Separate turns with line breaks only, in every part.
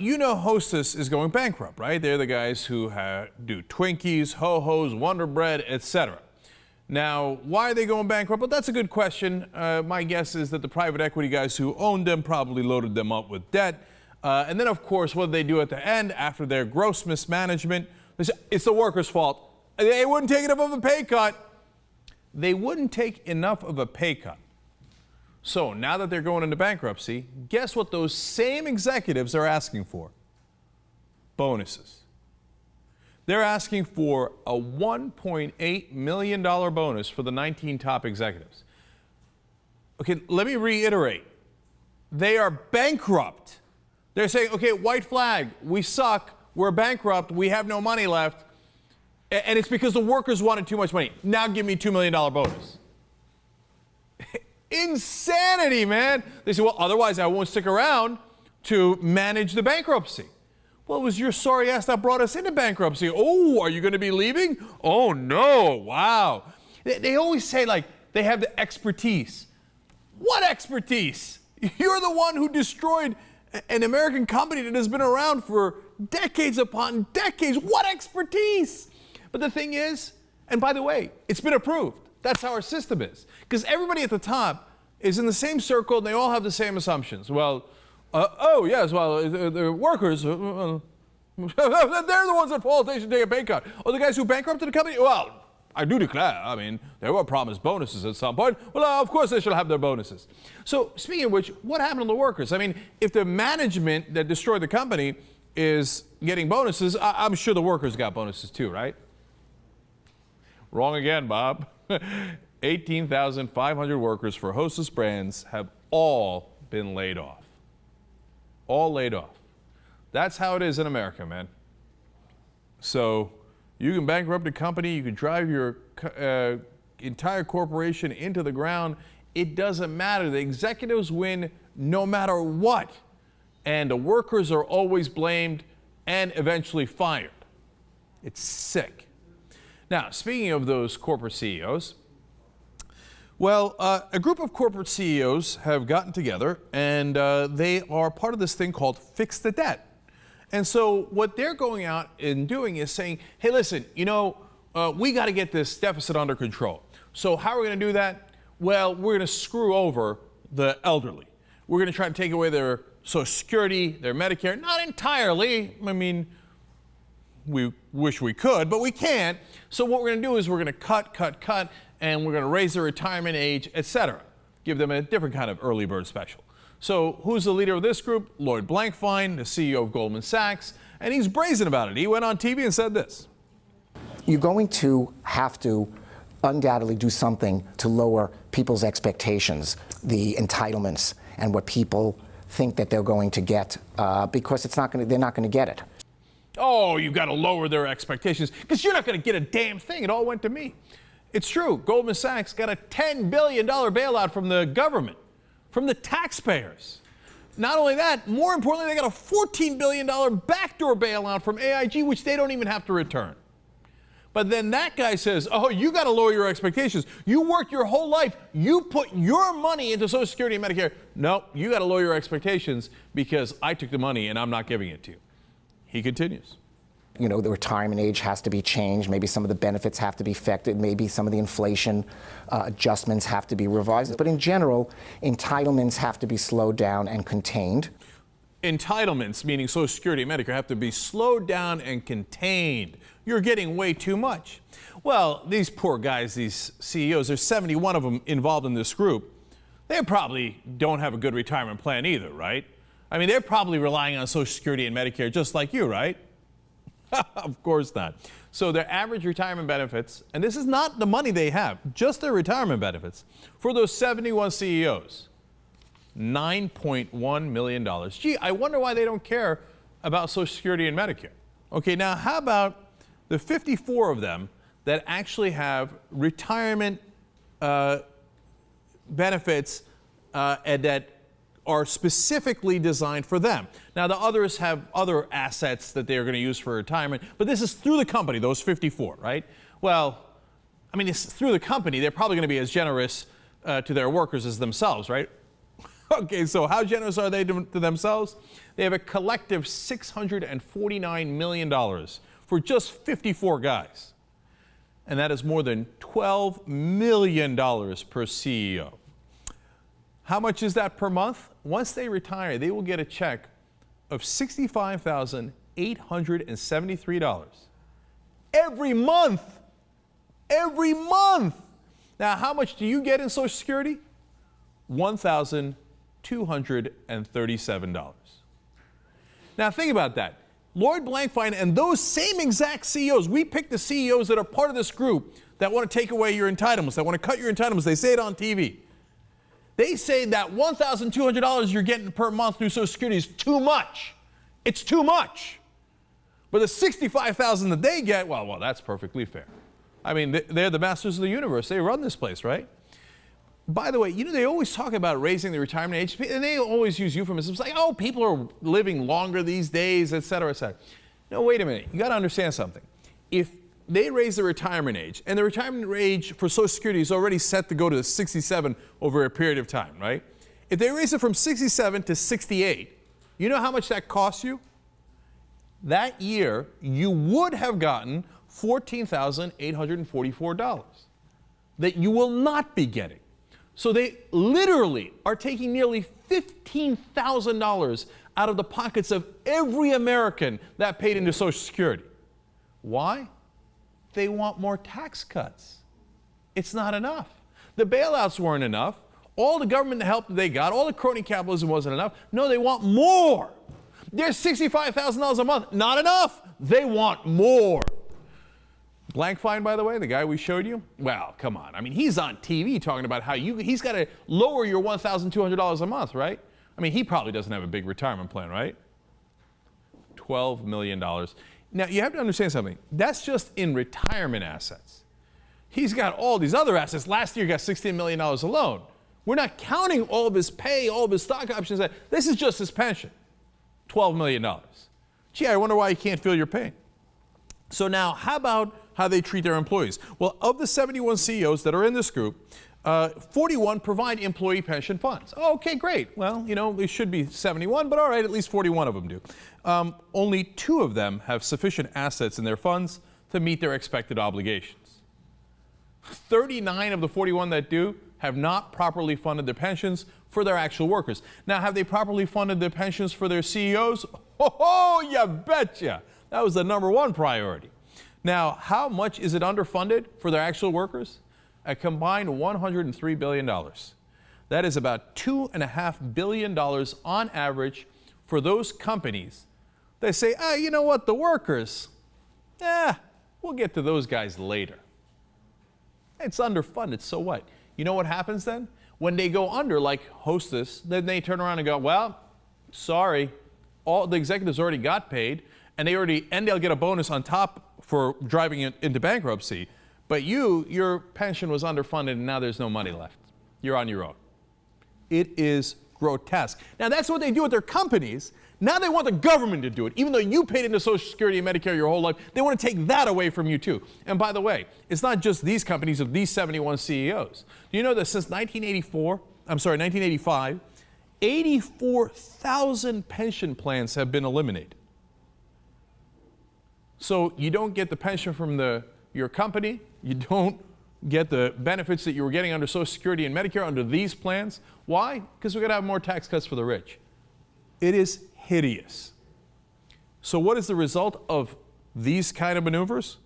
you know Hostess is going bankrupt, right? They're the guys who do Twinkies, Ho Hos, Wonder Bread, etc. Now, why are they going bankrupt? Well, that's a good question. My guess is that the private equity guys who owned them probably loaded them up with debt. And then, of course, what did they do at the end after their gross mismanagement? They said, it's the workers' fault. They wouldn't take enough of a pay cut. They wouldn't take enough of a pay cut. So now that they're going into bankruptcy, guess what those same executives are asking for? Bonuses. They're asking for a $1.8 million bonus for the 19 top executives. Okay, let me reiterate. They are bankrupt. They're saying, okay, white flag, we suck, we're bankrupt, we have no money left, and it's because the workers wanted too much money. Now give me $2 million bonus. Insanity, man. They say, well, otherwise I won't stick around to manage the bankruptcy. Well, it was your sorry ass that brought us into bankruptcy. Oh, are you going to be leaving? Oh, no. Wow. They always say, like, they have the expertise. What expertise? You're the one who destroyed an American company that has been around for decades upon decades. What expertise? But the thing is, and by the way, it's been approved. That's how our system is. Because everybody at the top is in the same circle and they all have the same assumptions. Well, the workers, they're the ones at fault. They should take a pay cut. Oh, the guys who bankrupted the company? Well, I do declare, I mean, they were promised bonuses at some point. Well, of course they should have their bonuses. So speaking of which, what happened to the workers? I mean, if the management that destroyed the company is getting bonuses, I'm sure the workers got bonuses too, right? Wrong again, Bob. 18,500 workers for Hostess Brands have all been laid off. All laid off. That's how it is in America, man. So you can bankrupt a company, you can drive your entire corporation into the ground. It doesn't matter. The executives win no matter what. And the workers are always blamed and eventually fired. It's sick. Now, speaking of those corporate CEOs, well, a group of corporate CEOs have gotten together and they are part of this thing called Fix the Debt. And so what they're going out and doing is saying, hey, listen, you know, we got to get this deficit under control. So how are we going to do that? Well, we're going to screw over the elderly. We're going to try to take away their Social Security, their Medicare. Not entirely. I mean, we wish we could, but we can't. So what we're going to do is we're going to cut, and we're going to raise their retirement age, etc. Give them a different kind of early bird special. So who's the leader of this group? Lloyd Blankfein, the CEO of Goldman Sachs, and he's brazen about it. He went on TV and said this.
You're going to have to undoubtedly do something to lower people's expectations, the entitlements, and what people think that they're going to get, because they're not going to get it.
Oh, you've got to lower their expectations because you're not going to get a damn thing. It all went to me. It's true. Goldman Sachs got a $10 billion bailout from the government, from the taxpayers. Not only that, more importantly, they got a $14 billion backdoor bailout from AIG, which they don't even have to return. But then that guy says, oh, you got to lower your expectations. You worked your whole life. You put your money into Social Security and Medicare. No, you got to lower your expectations because I took the money and I'm not giving it to you. He continues.
You know, the retirement age has to be changed. Maybe some of the benefits have to be affected. Maybe some of the inflation adjustments have to be revised. But in general, entitlements have to be slowed down and contained.
Entitlements, meaning Social Security and Medicare, have to be slowed down and contained. You're getting way too much. Well, these poor guys, these CEOs, there's 71 of them involved in this group. They probably don't have a good retirement plan either, right? I mean, they're probably relying on Social Security and Medicare just like you, right? Of course not. So their average retirement benefits, and this is not the money they have, just their retirement benefits, for those 71 CEOs, $9.1 million. Gee, I wonder why they don't care about Social Security and Medicare. Okay, now how about the 54 of them that actually have retirement benefits and that are specifically designed for them. Now, the others have other assets that they're going to use for retirement, but this is through the company, those 54, right? Well, I mean, it's through the company. They're probably going to be as generous to their workers as themselves, right? Okay, so how generous are they to themselves? They have a collective $649 million for just 54 guys. And that is more than $12 million per CEO. How much is that per month? Once they retire, they will get a check of $65,873 every month. Every month. Now, how much do you get in Social Security? $1,237. Now, think about that. Lloyd Blankfein and those same exact CEOs, we pick the CEOs that are part of this group that want to take away your entitlements, that want to cut your entitlements. They say it on TV. They say that $1,200 you're getting per month through Social Security is too much. It's too much. But the $65,000 that they get, well, that's perfectly fair. I mean, they're the masters of the universe. They run this place, right? By the way, you know, they always talk about raising the retirement age, and they always use euphemisms like, oh, people are living longer these days, et cetera, et cetera. No, wait a minute. You got to understand something. If they raise the retirement age, and the retirement age for Social Security is already set to go to 67 over a period of time, right? If they raise it from 67 to 68, you know how much that costs you? That year, you would have gotten $14,844 that you will not be getting. So they literally are taking nearly $15,000 out of the pockets of every American that paid into Social Security. Why? They want more tax cuts. It's not enough. The bailouts weren't enough. All the government help that they got, all the crony capitalism wasn't enough. No, they want more. There's $65,000 a month. Not enough. They want more. Blankfein, by the way, the guy we showed you, well, come on. I mean, he's on TV talking about how he's got to lower your $1,200 a month, right? I mean, he probably doesn't have a big retirement plan, right? $12 million. Now, you have to understand something. That's just in retirement assets. He's got all these other assets. Last year, he got $16 million alone. We're not counting all of his pay, all of his stock options. This is just his pension, $12 million. Gee, I wonder why you can't feel your pain. So now, how about how they treat their employees? Well, of the 71 CEOs that are in this group, 41 provide employee pension funds. Oh, okay, great. Well, you know, it should be 71, but all right, at least 41 of them do. Only 2 of them have sufficient assets in their funds to meet their expected obligations. 39 of the 41 that do have not properly funded their pensions for their actual workers. Now, have they properly funded their pensions for their CEOs? Oh, you betcha. That was the #1 priority. Now, how much is it underfunded for their actual workers? A combined $103 billion. That is about $2.5 billion on average for those companies. They say, you know what, the workers, we'll get to those guys later. It's underfunded, so what? You know what happens then? When they go under, like Hostess, then they turn around and go, well, sorry, all the executives already got paid, and they'll get a bonus on top for driving it into bankruptcy. But your pension was underfunded, and now there's no money left. You're on your own. It is grotesque. Now, that's what they do with their companies. Now they want the government to do it. Even though you paid into Social Security and Medicare your whole life, they want to take that away from you, too. And by the way, it's not just these companies of these 71 CEOs. Do you know that since 1985, 84,000 pension plans have been eliminated? So you don't get the pension from your company. You don't get the benefits that you were getting under Social Security and Medicare under these plans. Why? Because we're going to have more tax cuts for the rich. It is hideous. So what is the result of these kind of maneuvers?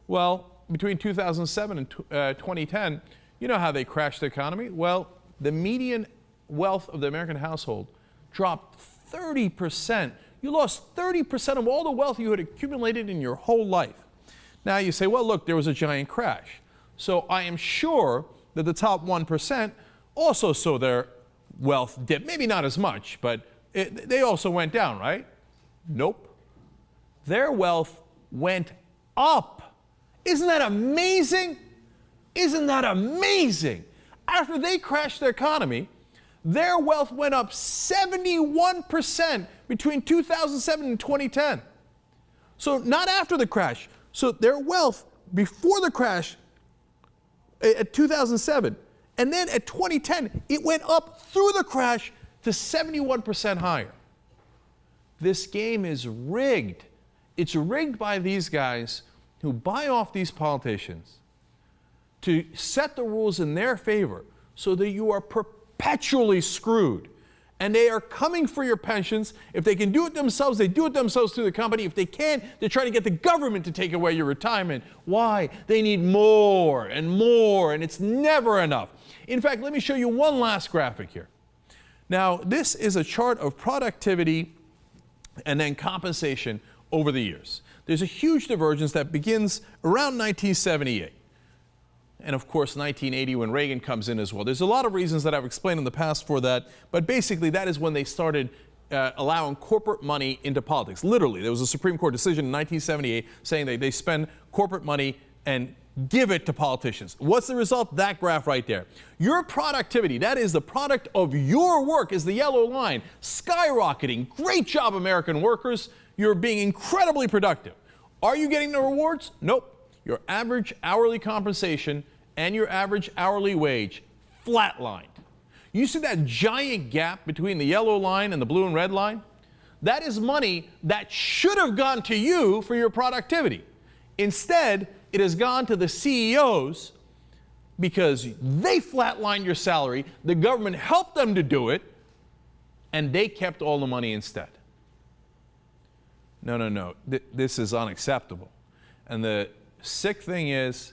Well, between 2007 and 2010, you know how they crashed the economy? Well, the median wealth of the American household dropped 30%. You lost 30% of all the wealth you had accumulated in your whole life. Now you say, well, look, there was a giant crash. So I am sure that the top 1% also saw their wealth dip. Maybe not as much, but they also went down, right? Nope. Their wealth went up. Isn't that amazing? Isn't that amazing? After they crashed their economy, their wealth went up 71% between 2007 and 2010. So not after the crash. So their wealth before the crash at 2007, and then at 2010, it went up through the crash to 71% higher. This game is rigged. It's rigged by these guys who buy off these politicians to set the rules in their favor so that you are perpetually screwed. And they are coming for your pensions. If they can do it themselves, they do it themselves through the company. If they can't, they're trying to get the government to take away your retirement. Why? They need more, and it's never enough. In fact, let me show you one last graphic here. Now, this is a chart of productivity and then compensation over the years. There's a huge divergence that begins around 1978. And of course, 1980 when Reagan comes in as well. There's a lot of reasons that I've explained in the past for that, but basically that is when they started allowing corporate money into politics. Literally, there was a Supreme Court decision in 1978 saying that they spend corporate money and give it to politicians. What's the result? That graph right there. Your productivity, that is the product of your work, is the yellow line, skyrocketing. Great job, American workers. You're being incredibly productive. Are you getting the rewards? Nope. Your average hourly compensation and your average hourly wage flatlined. You see that giant gap between the yellow line and the blue and red line? That is money that should have gone to you for your productivity. Instead, it has gone to the CEOs because they flatlined your salary, the government helped them to do it, and they kept all the money instead. No. This is unacceptable. And the sick thing is,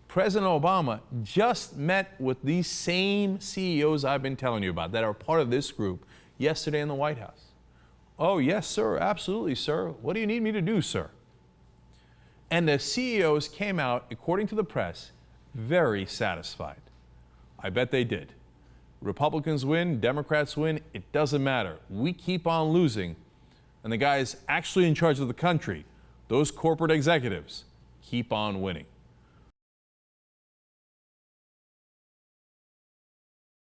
President Obama just met with these same CEOs I've been telling you about that are part of this group yesterday in the White House. Oh, yes, sir. Absolutely, sir. What do you need me to do, sir? And the CEOs came out, according to the press, very satisfied. I bet they did. Republicans win, Democrats win, it doesn't matter. We keep on losing. And the guys actually in charge of the country, those corporate executives, keep on winning.